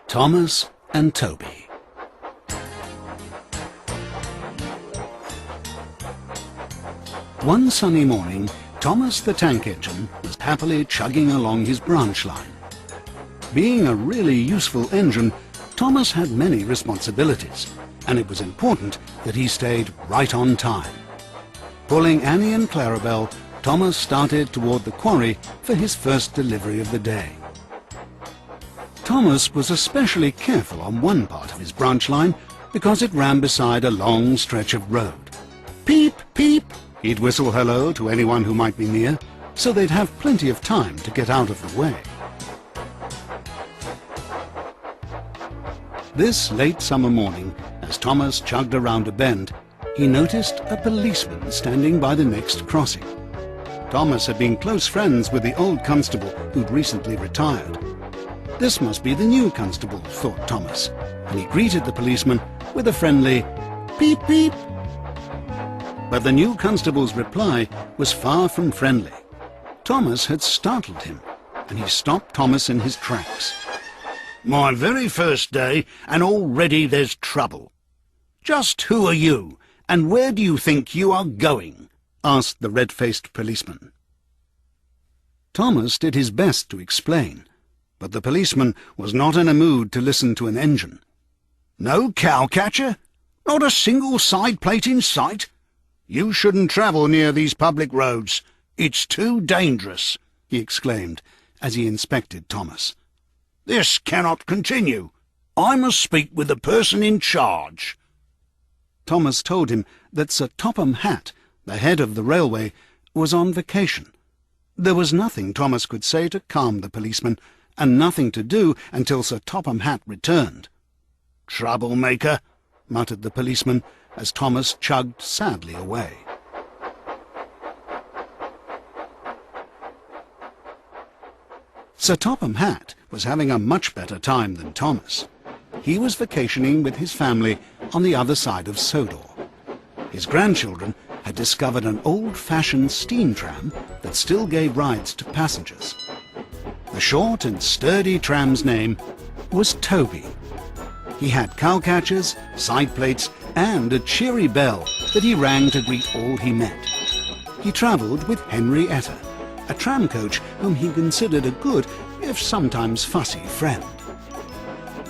Thomas and Toby. One sunny morning, Thomas the tank engine was happily chugging along his branch line. Being a really useful engine, Thomas had many responsibilities, and it was important that he stayed right on time. Pulling Annie and Clarabelle, Thomas started toward the quarry for his first delivery of the day. Thomas was especially careful on one part of his branch line because it ran beside a long stretch of road. Peep, peep! He'd whistle hello to anyone who might be near, so they'd have plenty of time to get out of the way. This late summer morning, as Thomas chugged around a bend, he noticed a policeman standing by the next crossing. Thomas had been close friends with the old constable who'd recently retired. This must be the new constable, thought Thomas, and he greeted the policeman with a friendly peep peep. But the new constable's reply was far from friendly. Thomas had startled him, and he stopped Thomas in his tracks. "My very first day, and already there's trouble. Just who are you, and where do you think you are going?" asked the red-faced policeman. Thomas did his best to explain, but the policeman was not in a mood to listen to an engine. "No cowcatcher? Not a single side plate in sight? You shouldn't travel near these public roads. It's too dangerous," he exclaimed as he inspected Thomas. "This cannot continue. I must speak with the person in charge." Thomas told him that Sir Topham Hatt, the head of the railway, was on vacation. There was nothing Thomas could say to calm the policeman, and nothing to do until Sir Topham Hatt returned. "Troublemaker," muttered the policeman as Thomas chugged sadly away. Sir Topham Hatt was having a much better time than Thomas. He was vacationing with his family on the other side of Sodor. His grandchildren had discovered an old-fashioned steam tram that still gave rides to passengers. The short and sturdy tram's name was Toby. He had cowcatchers, side plates, and a cheery bell that he rang to greet all he met. He travelled with Henrietta, a tram coach whom he considered a good, if sometimes fussy, friend.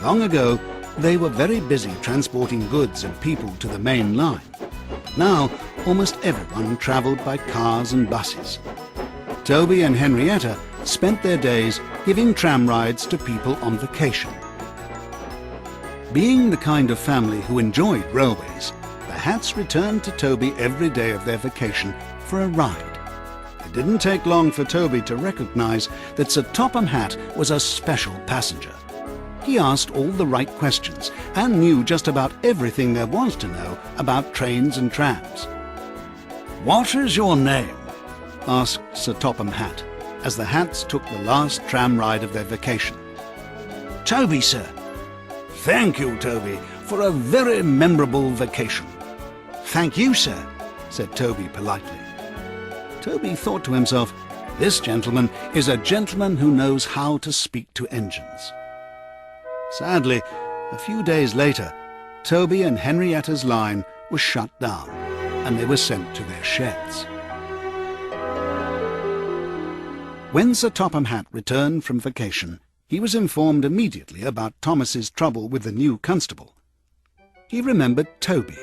Long ago, they were very busy transporting goods and people to the main line. Now, almost everyone travelled by cars and buses. Toby and Henrietta spent their days giving tram rides to people on vacation. Being the kind of family who enjoyed railways, the Hatts returned to Toby every day of their vacation for a ride. It didn't take long for Toby to recognise that Sir Topham Hatt was a special passenger. He asked all the right questions and knew just about everything there was to know about trains and trams. "What is your name?" asked Sir Topham Hatt, as the Hatts took the last tram ride of their vacation. "Toby, sir." "Thank you, Toby, for a very memorable vacation." "Thank you, sir," said Toby politely. Toby thought to himself, "This gentleman is a gentleman who knows how to speak to engines." Sadly, a few days later, Toby and Henrietta's line was shut down, and they were sent to their sheds. When Sir Topham Hatt returned from vacation, he was informed immediately about Thomas's trouble with the new constable. He remembered Toby.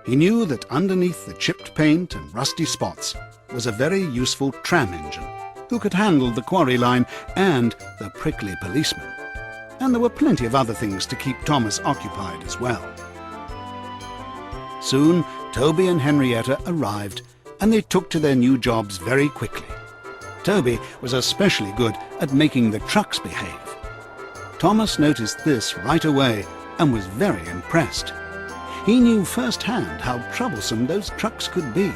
He knew that underneath the chipped paint and rusty spots was a very useful tram engine who could handle the quarry line and the prickly policeman. And there were plenty of other things to keep Thomas occupied as well. Soon, Toby and Henrietta arrived, and they took to their new jobs very quickly. Toby was especially good at making the trucks behave. Thomas noticed this right away and was very impressed. He knew firsthand how troublesome those trucks could be.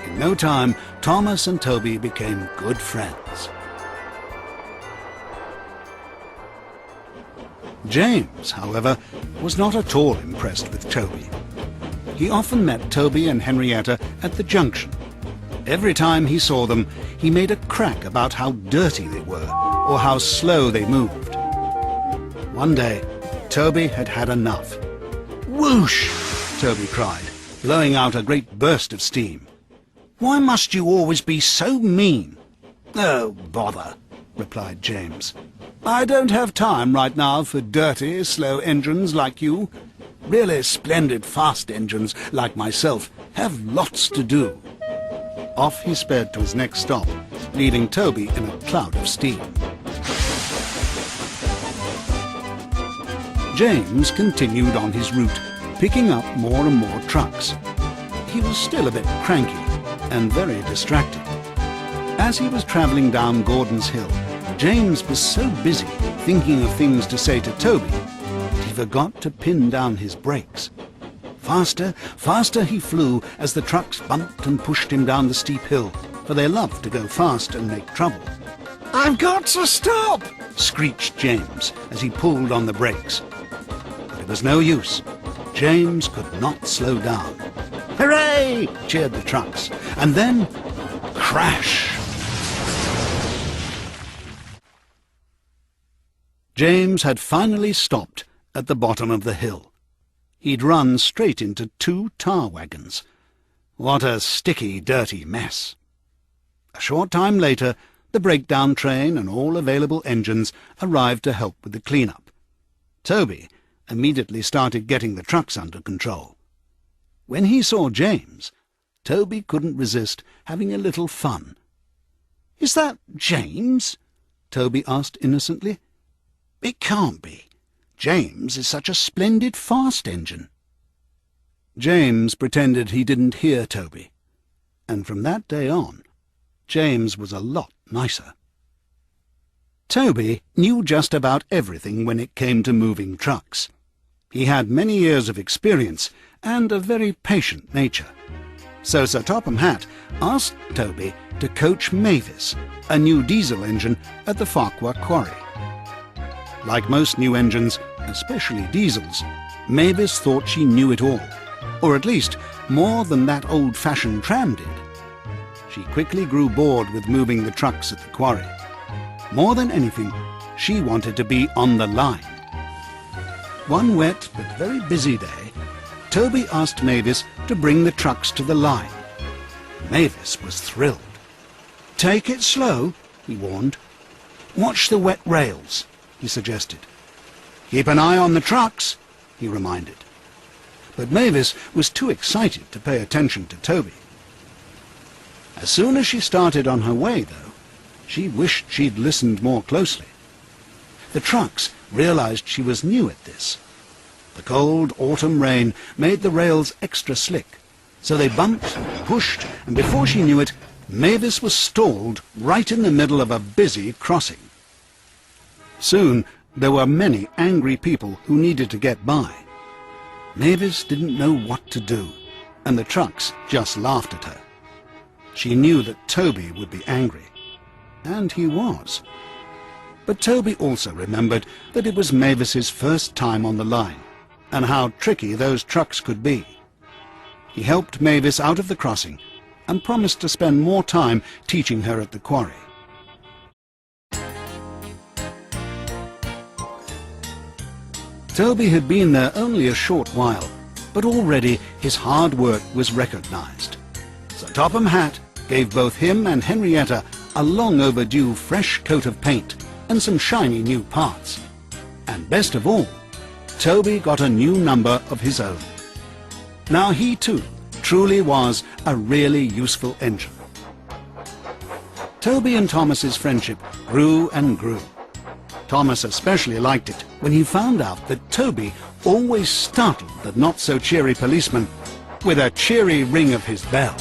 In no time, Thomas and Toby became good friends. James, however, was not at all impressed with Toby. He often met Toby and Henrietta at the junction. Every time he saw them, he made a crack about how dirty they were or how slow they moved. One day, Toby had had enough. "Whoosh!" Toby cried, blowing out a great burst of steam. "Why must you always be so mean?" "Oh, bother," replied James. "I don't have time right now for dirty, slow engines like you. Really splendid fast engines like myself have lots to do." Off he sped to his next stop, leaving Toby in a cloud of steam. James continued on his route, picking up more and more trucks. He was still a bit cranky and very distracted. As he was travelling down Gordon's Hill, James was so busy thinking of things to say to Toby that he forgot to pin down his brakes. Faster, faster he flew as the trucks bumped and pushed him down the steep hill, for they loved to go fast and make trouble. "I've got to stop!" screeched James as he pulled on the brakes. But it was no use. James could not slow down. "Hooray!" cheered the trucks, and then crash! James had finally stopped at the bottom of the hill. He'd run straight into 2 tar wagons. What a sticky, dirty mess. A short time later, the breakdown train and all available engines arrived to help with the clean-up. Toby immediately started getting the trucks under control. When he saw James, Toby couldn't resist having a little fun. "Is that James?" Toby asked innocently. "It can't be. James is such a splendid fast engine." James pretended he didn't hear Toby, and from that day on, James was a lot nicer. Toby knew just about everything when it came to moving trucks. He had many years of experience and a very patient nature. So Sir Topham Hatt asked Toby to coach Mavis, a new diesel engine at the Farquhar quarry. Like most new engines, especially diesels, Mavis thought she knew it all, or at least more than that old-fashioned tram did. She quickly grew bored with moving the trucks at the quarry. More than anything, she wanted to be on the line. One wet but very busy day, Toby asked Mavis to bring the trucks to the line. Mavis was thrilled. "Take it slow," he warned. "Watch the wet rails," he suggested. "Keep an eye on the trucks," he reminded. But Mavis was too excited to pay attention to Toby. As soon as she started on her way, though, she wished she'd listened more closely. The trucks realized she was new at this. The cold autumn rain made the rails extra slick, so they bumped and pushed, and before she knew it, Mavis was stalled right in the middle of a busy crossing. Soon there were many angry people who needed to get by. Mavis didn't know what to do, and the trucks just laughed at her. She knew that Toby would be angry, and he was. But Toby also remembered that it was Mavis's first time on the line, and how tricky those trucks could be. He helped Mavis out of the crossing, and promised to spend more time teaching her at the quarry. Toby had been there only a short while, but already his hard work was recognized. Sir Topham Hatt gave both him and Henrietta a long overdue fresh coat of paint and some shiny new parts. And best of all, Toby got a new number of his own. Now he too truly was a really useful engine. Toby and Thomas's friendship grew and grew. Thomas especially liked it when he found out that Toby always startled the not-so-cheery policeman with a cheery ring of his bell.